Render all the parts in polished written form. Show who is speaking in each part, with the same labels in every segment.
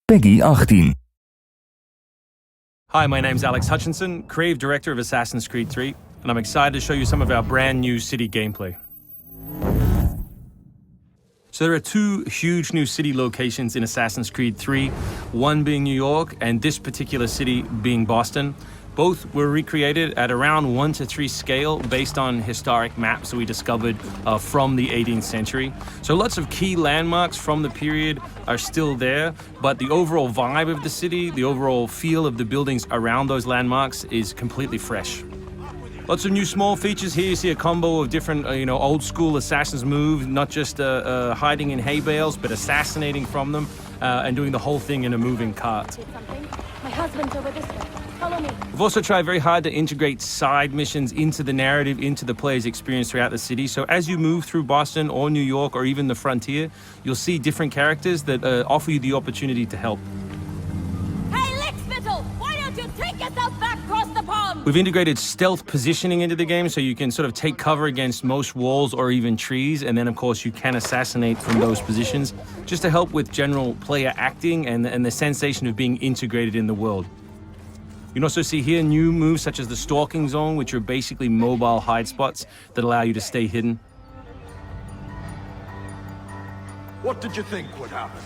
Speaker 1: Peggy 18.
Speaker 2: Hi, my name's Alex Hutchinson, Creative Director of Assassin's Creed 3, and I'm excited to show you some of our brand new city gameplay. So there are two huge new city locations in Assassin's Creed 3, one being New York and this particular city being Boston. Both were recreated at around 1:3 scale based on historic maps that we discovered from the 18th century. So lots of key landmarks from the period are still there, but the overall vibe of the city, the overall feel of the buildings around those landmarks is completely fresh. Lots of new small features here. You see a combo of different, old school assassin's moves, not just hiding in hay bales, but assassinating from them and doing the whole thing in a moving cart.
Speaker 3: My husband's over this way. Follow me.
Speaker 2: We've also tried very hard to integrate side missions into the narrative, into the player's experience throughout the city. So as you move through Boston or New York or even the frontier, you'll see different characters that offer you the opportunity to help.
Speaker 3: Hey, Lickspittle! Why don't you take yourself back across the pond?
Speaker 2: We've integrated stealth positioning into the game so you can sort of take cover against most walls or even trees, and then of course you can assassinate from those positions, just to help with general player acting and the sensation of being integrated in the world. You can also see here new moves such as the stalking zone, which are basically mobile hide spots that allow you to stay hidden.
Speaker 4: What did you think would happen?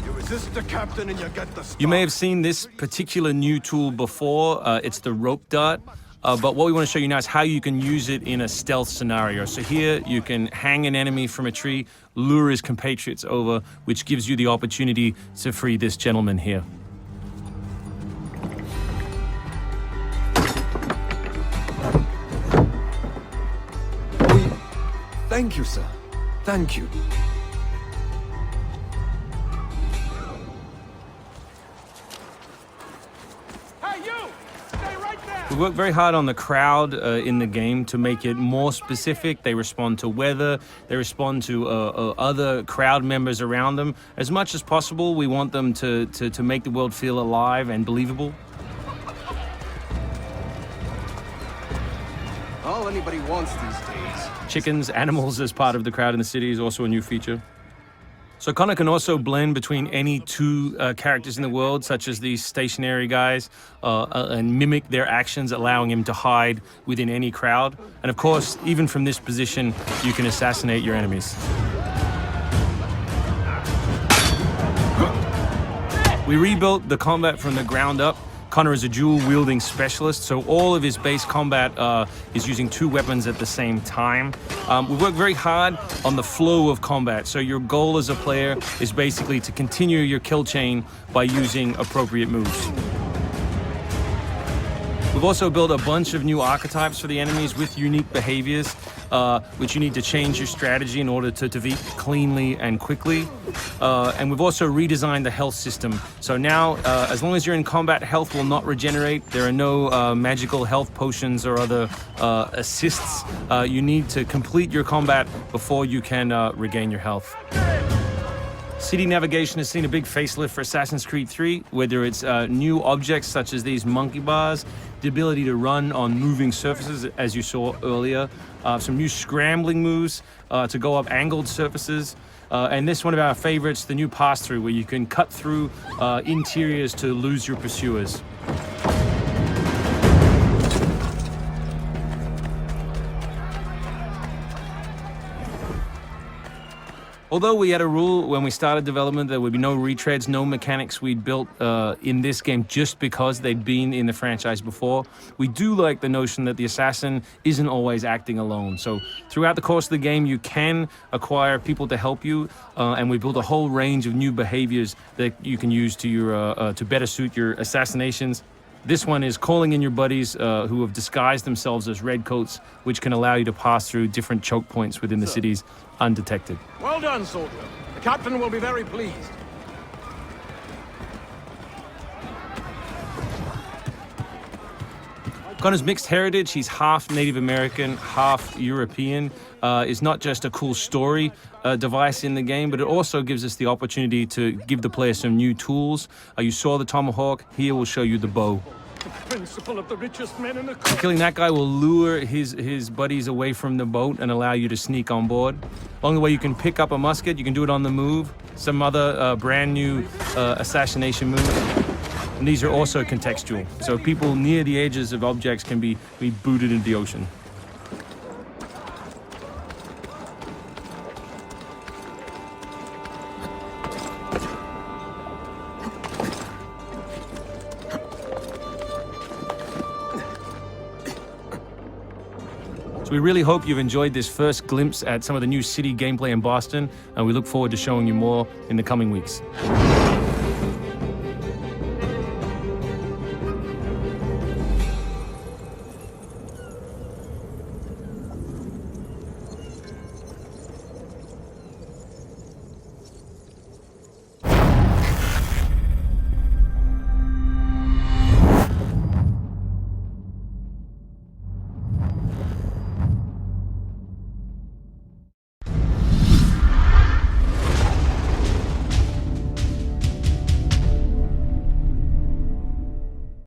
Speaker 4: You resist the captain and you get the start.
Speaker 2: You may have seen this particular new tool before. It's the rope dart. But what we want to show you now is how you can use it in a stealth scenario. So here you can hang an enemy from a tree, lure his compatriots over, which gives you the opportunity to free this gentleman here.
Speaker 4: Thank you, sir. Thank you.
Speaker 5: Hey, you! Stay right there!
Speaker 2: We work very hard on the crowd in the game to make it more specific. They respond to weather, they respond to other crowd members around them. As much as possible, we want them to make the world feel alive and believable.
Speaker 4: All anybody wants these days.
Speaker 2: Chickens, animals as part of the crowd in the city is also a new feature. So Connor can also blend between any two characters in the world, such as these stationary guys, and mimic their actions, allowing him to hide within any crowd. And of course, even from this position, you can assassinate your enemies. We rebuilt the combat from the ground up. Connor is a dual-wielding specialist, so all of his base combat is using two weapons at the same time. We work very hard on the flow of combat, so your goal as a player is basically to continue your kill chain by using appropriate moves. We've also built a bunch of new archetypes for the enemies with unique behaviors, which you need to change your strategy in order to defeat cleanly and quickly. And we've also redesigned the health system. So now, as long as you're in combat, health will not regenerate. There are no magical health potions or other assists. You need to complete your combat before you can regain your health. City navigation has seen a big facelift for Assassin's Creed 3, whether it's new objects such as these monkey bars, the ability to run on moving surfaces, as you saw earlier, some new scrambling moves to go up angled surfaces, and this one of our favorites, the new pass-through, where you can cut through interiors to lose your pursuers. Although we had a rule when we started development, there would be no retreads, no mechanics we'd built in this game just because they'd been in the franchise before, we do like the notion that the assassin isn't always acting alone. So throughout the course of the game, you can acquire people to help you, and we built a whole range of new behaviors that you can use to better suit your assassinations. This one is calling in your buddies who have disguised themselves as redcoats, which can allow you to pass through different choke points within the cities undetected.
Speaker 5: Well done, soldier. The captain will be very pleased.
Speaker 2: Connor's mixed heritage, he's half Native American, half European, is not just a cool story device in the game, but it also gives us the opportunity to give the player some new tools. You saw the tomahawk, here we'll show you the bow.
Speaker 5: The principle of the richest men in the country.
Speaker 2: Killing that guy will lure his buddies away from the boat and allow you to sneak on board. Along the way, you can pick up a musket. You can do it on the move. Some other brand new assassination moves. And these are also contextual. So people near the edges of objects can be booted into the ocean. We really hope you've enjoyed this first glimpse at some of the new city gameplay in Boston, and we look forward to showing you more in the coming weeks.